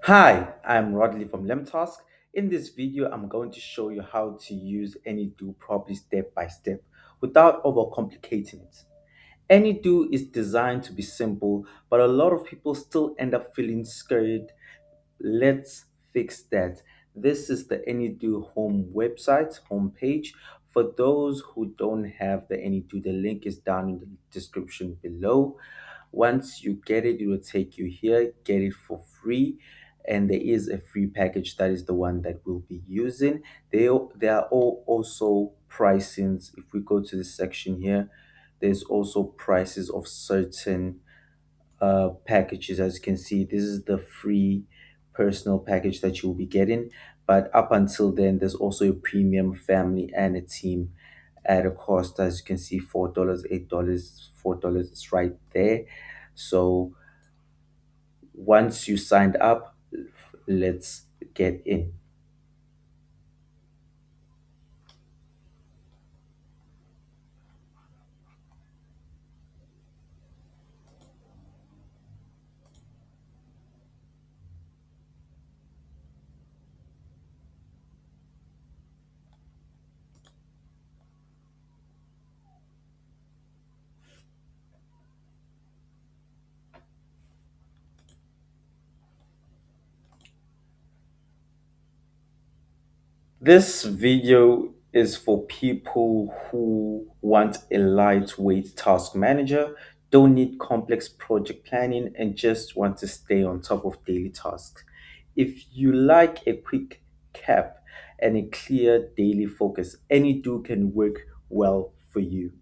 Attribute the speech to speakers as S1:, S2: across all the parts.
S1: Hi, I'm Rodley from LemTask. In this video, I'm going to show you how to use Any.do properly step by step without overcomplicating it. Any.do is designed to be simple, but a lot of people still end up feeling scared. Let's fix that. This is the Any.do home website, homepage. For those who don't have the Any.do, the link is down in the description below. Once you get it, it will take you here, get it for free. And there is a free package that is the one that we'll be using. There are also pricings. If we go to this section here, there's also prices of certain packages. As you can see, this is the free personal package that you'll be getting. But up until then, there's also a premium family and a team at a cost. As you can see, $4, $8, $4 is right there. So once you signed up, let's get in. This video is for people who want a lightweight task manager, don't need complex project planning, and just want to stay on top of daily tasks. If you like a quick cap and a clear daily focus, Any.do can work well for you.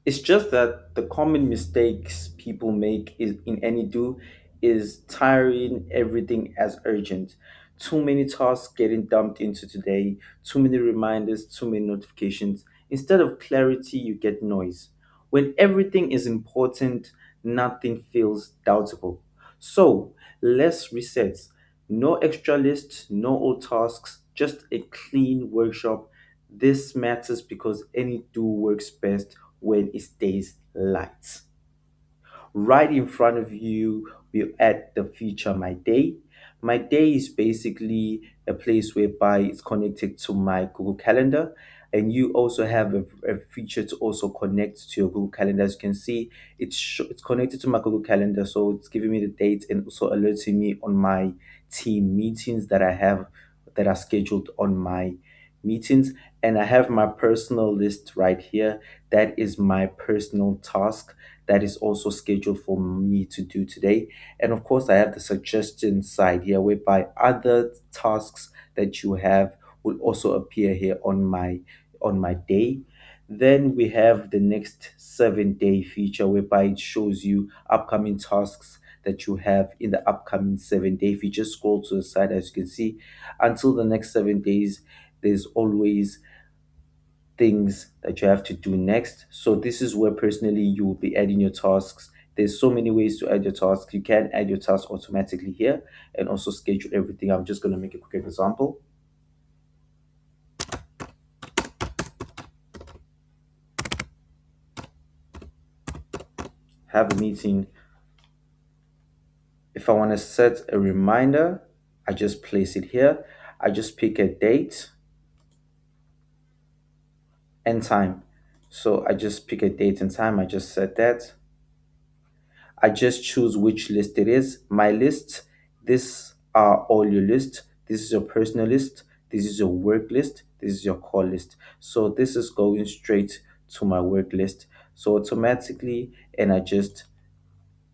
S1: It's just that the common mistakes people make is in Any.do is tiring everything as urgent. Too many tasks getting dumped into today, too many reminders, too many notifications. Instead of clarity, you get noise. When everything is important, nothing feels doubtable. So less resets, no extra lists, no old tasks, just a clean workshop. This matters because Any.do works best when it stays light. Right in front of you, we add the feature My Day. My Day is basically a place whereby it's connected to my Google Calendar. And you also have a feature to also connect to your Google Calendar. As you can see, it's connected to my Google Calendar. So it's giving me the dates and also alerting me on my team meetings that I have that are scheduled on my meetings. And I have my personal list right here. That is my personal task that is also scheduled for me to do today. And of course, I have the suggestion side here whereby other tasks that you have will also appear here on my day. Then we have the next 7 day feature whereby it shows you upcoming tasks that you have in the upcoming 7 day. If you just scroll to the side, as you can see, until the next 7 days, there's always things that you have to do next. So this is where personally you will be adding your tasks. There's so many ways to add your tasks. You can add your tasks automatically here and also schedule everything. I'm just going to make a quick example. Have a meeting. If I want to set a reminder, I just place it here. I just pick a date and time. So I just pick a date and time. I just set that. I just choose which list it is. My list, these are all your list. This is your personal list. This is your work list. This is your call list. So this is going straight to my work list. So automatically, and I just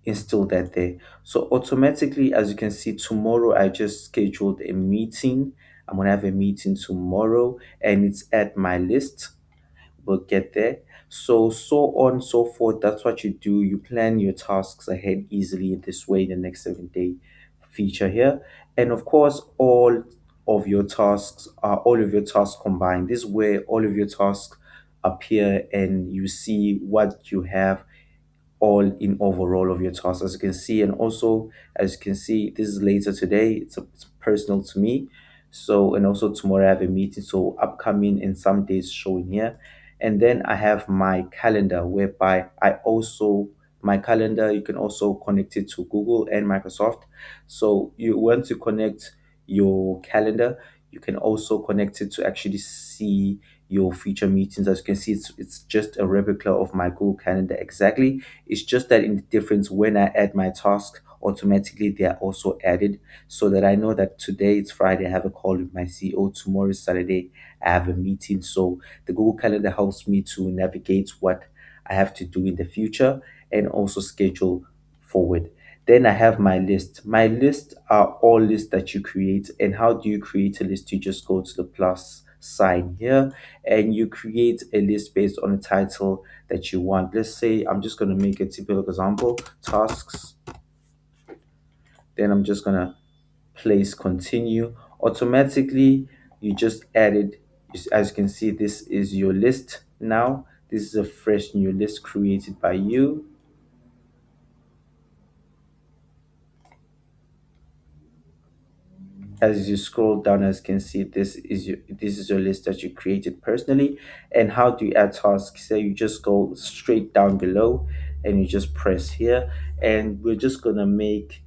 S1: instill that there. So automatically, as you can see, tomorrow I just scheduled a meeting. I'm gonna have a meeting tomorrow, and it's at my list will get there. So on, so forth. That's what you do. You plan your tasks ahead easily this way, the next 7 day feature here. And of course, all of your tasks combined. This is where all of your tasks appear and you see what you have all in overall of your tasks, as you can see. And also, as you can see, this is later today. It's personal to me. So, and also tomorrow I have a meeting, so upcoming and some days showing here. And then I have my calendar whereby I also my calendar. You can also connect it to Google and Microsoft. So you want to connect your calendar. You can also connect it to actually see your future meetings. As you can see, it's just a replica of my Google Calendar exactly. It's just that in the difference, when I add my task, automatically they are also added, so that I know that today it's Friday, I have a call with my CEO. Tomorrow is Saturday, I have a meeting. So the Google Calendar helps me to navigate what I have to do in the future and also schedule forward. Then I have my list. My lists are all lists that you create. And how do you create a list? You just go to the plus sign here and you create a list based on a title that you want. Let's say I'm just going to make a typical example, tasks. Then I'm just going to place continue. Automatically, you just added, as you can see, this is your list now. This is a fresh new list created by you. As you scroll down, as you can see, this is your list that you created personally. And how do you add tasks? So you just go straight down below and you just press here, and we're just gonna make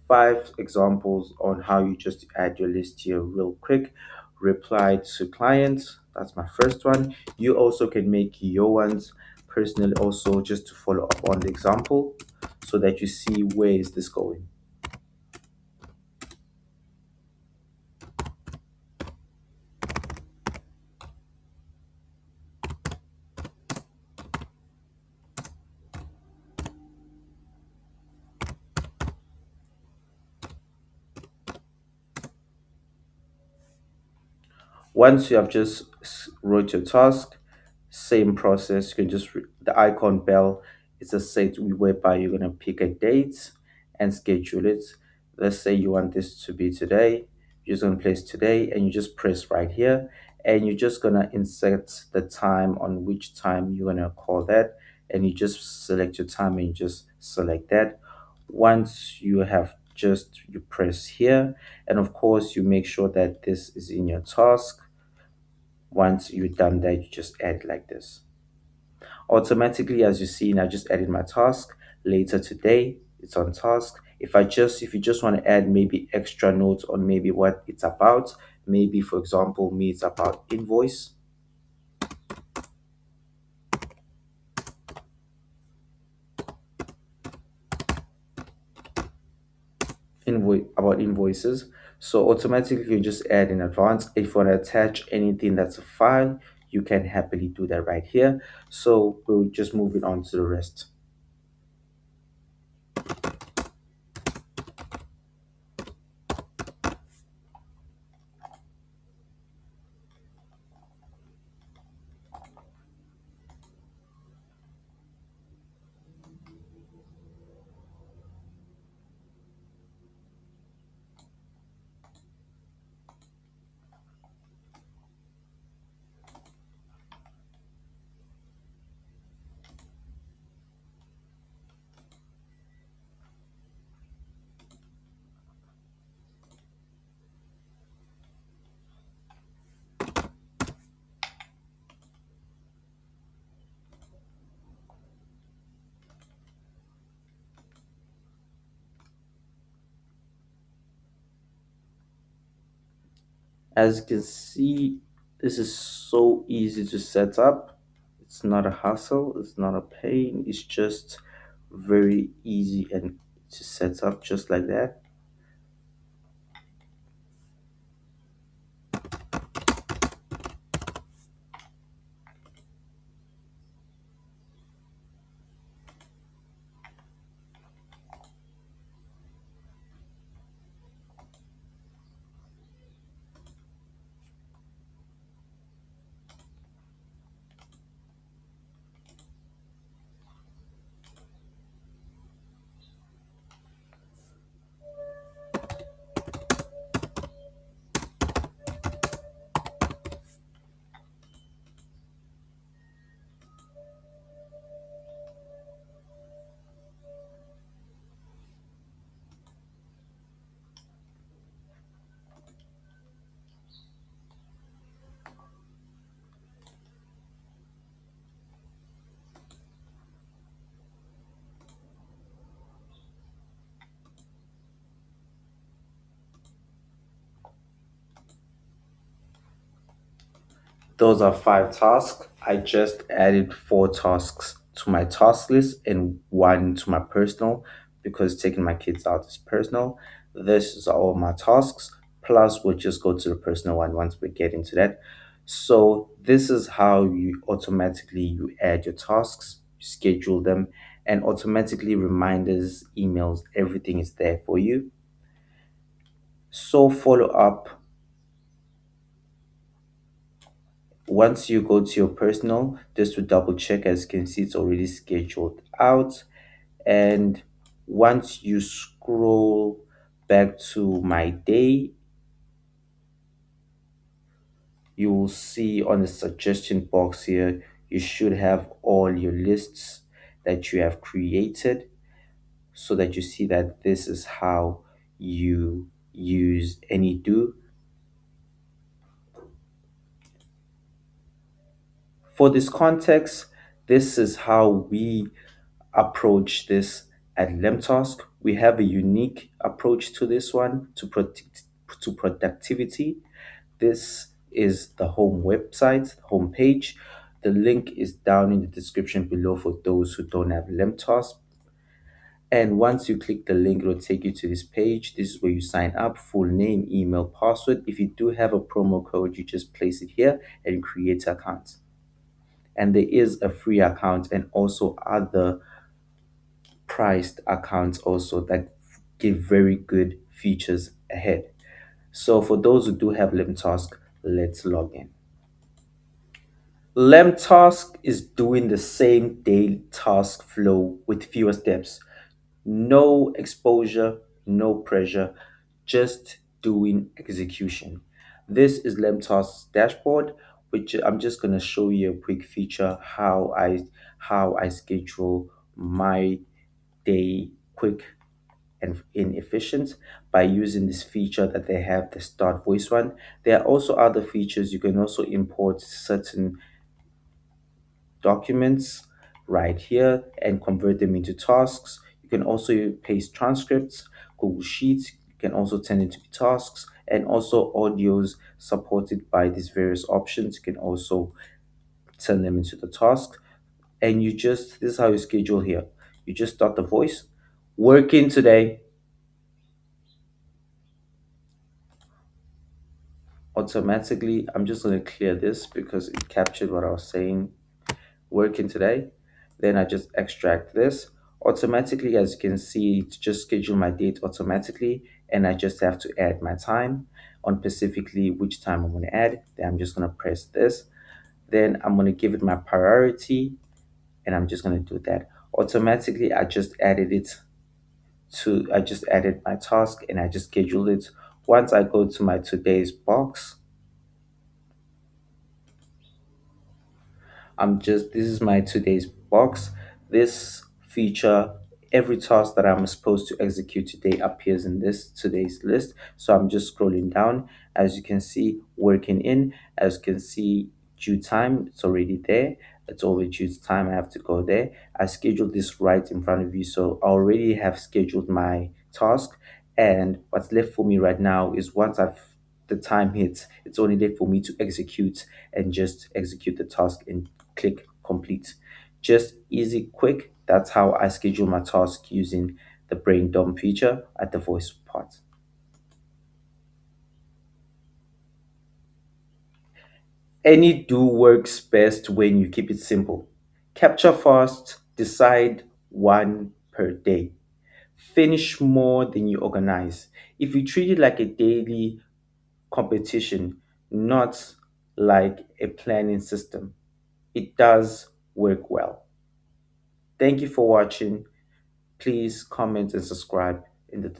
S1: 5 examples on how you just add your list here real quick. Reply to clients, that's my first one. You also can make your ones personally also, just to follow up on the example so that you see where is this going. Once you have just wrote your task, same process. You can just the icon bell. It's a set whereby you're gonna pick a date and schedule it. Let's say you want this to be today. You're just gonna place today, and you just press right here, and you're just gonna insert the time on which time you're gonna call that, and you just select your time and you just select that. Once you have just you press here, and of course you make sure that this is in your task. Once you've done that, you just add like this. Automatically, as you see, I just added my task. Later today, it's on task. If you just want to add maybe extra notes on maybe what it's about, maybe for example, me, it's about invoices. So automatically you just add in advance. If you want to attach anything that's a file, you can happily do that right here. So we'll just move it on to the rest. As you can see, this is so easy to set up. It's not a hassle, it's not a pain, it's just very easy and to set up just like that. Those are five tasks. I just added four tasks to my task list and one to my personal because taking my kids out is personal. This is all my tasks. Plus, we'll just go to the personal one once we get into that. So this is how you add your tasks, schedule them, and automatically reminders, emails, everything is there for you. So follow up. Once you go to your personal, just to double check, as you can see, it's already scheduled out. And once you scroll back to my day, you will see on the suggestion box here, you should have all your lists that you have created so that you see that this is how you use Any.do. For this context, this is how we approach this at LemTask. We have a unique approach to this one to productivity. This is the home website, home page. The link is down in the description below for those who don't have LemTask. And once you click the link, it will take you to this page. This is where you sign up, full name, email, password. If you do have a promo code, you just place it here and create an account. And there is a free account and also other priced accounts also that give very good features ahead. So for those who do have LemTask, let's log in. LemTask is doing the same daily task flow with fewer steps. No exposure, no pressure, just doing execution. This is LemTask's dashboard, which I'm just going to show you a quick feature how I schedule my day quick and inefficient by using this feature that they have, the start voice one. There are also other features. You can also import certain documents right here and convert them into tasks. You can also paste transcripts, Google Sheets. You can also turn it into tasks and also audios supported by these various options. You can also turn them into the task. And this is how you schedule here. You just start the voice. Working today, automatically. I'm just going to clear this because it captured what I was saying. Working today. Then I just extract this. Automatically, as you can see, it just schedule my date automatically, and I just have to add my time on specifically which time I'm going to add. Then I'm just going to press this. Then I'm going to give it my priority, and I'm just going to do that. Automatically, I just added my task and I just scheduled it. Once I go to my today's box, this is my today's box. This feature, every task that I'm supposed to execute today appears in this today's list. So I'm just scrolling down. As you can see, working in, as you can see, due time, it's already there. It's already due time. I have to go there. I scheduled this right in front of you. So I already have scheduled my task. And what's left for me right now is once the time hits, it's only left for me to execute and just execute the task and click complete. Just easy, quick. That's how I schedule my task using the brain dump feature at the voice part. Any.do works best when you keep it simple. Capture fast, decide one per day. Finish more than you organize. If you treat it like a daily competition, not like a planning system, it does work well. Thank you for watching. Please comment and subscribe in the